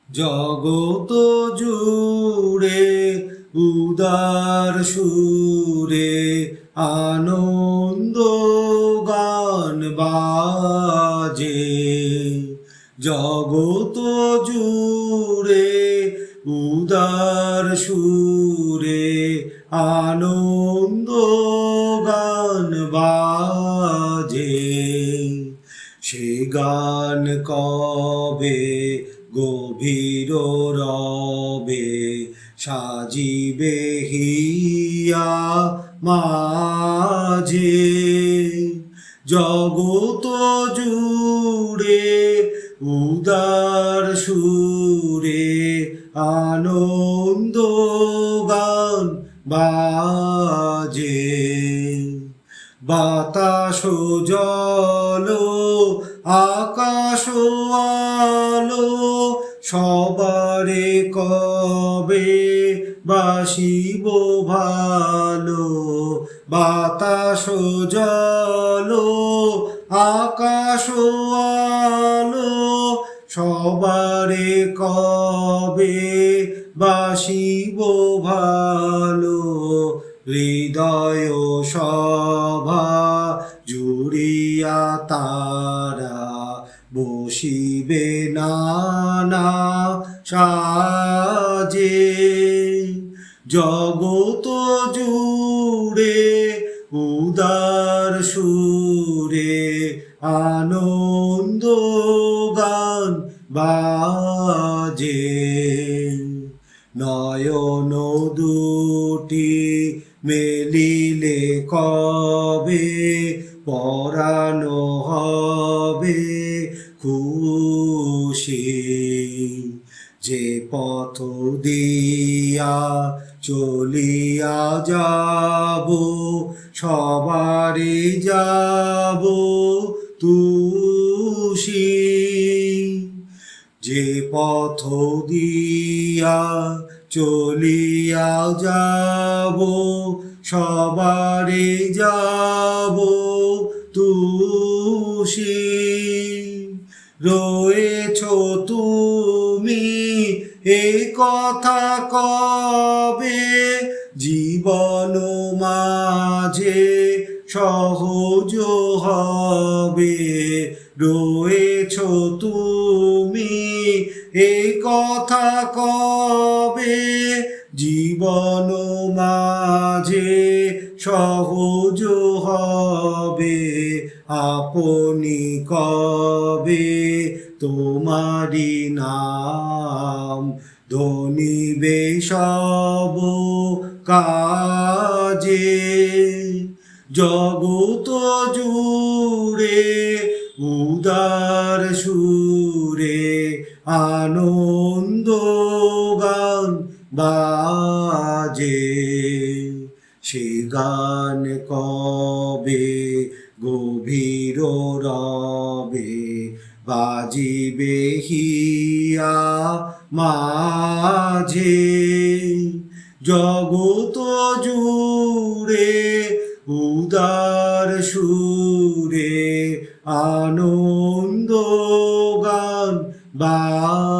জগত জুড়ে উদার সুরে আনন্দ গান বাজে। জগত জুড়ে উদার সুরে আনন্দ গান বাজে। সে গান কবে গভীর রবে সাজিবে হিয়া মাঝে। জগত জুড়ে উদার সুরে আনন্দ গান বাজে। বাতাস জল আকাশ আলো সবারে কবে বাসিব ভালো। বাতাস জল আকাশ আলো সবারে কবে বাসিব ভালো। হৃদয় সভা জুড়িয়া তারা বসিবে নানা সাজে। জগত জুড়ে উদার সুরে আনন্দ গান বাজে। নয়ন দুটি মেলিলে কবে পরানো হবে খুশি। যে পথ দিয়া চলিয়া যাব সবারে যাব তুষি। যে পথ দিয়া চলিয়া যাব সবারে যাব তুষি। রয়েছ তুমি এই কথা কবে জীবন মাঝে সহজ হবে। রয়েছ তুমি এই কথা কবে জীবন মাঝে সহজ হবে। আপনি কবে তোমারি নাম ধনিবে সব কাজে। জগত জুড়ে উদার সুরে আনন্দ গান বাজে। সে গান কবে গভীর রবে বাজিবে হিয়া মাঝে। জগত জুড়ে উদার সুরে আনন্দ গান বাজে।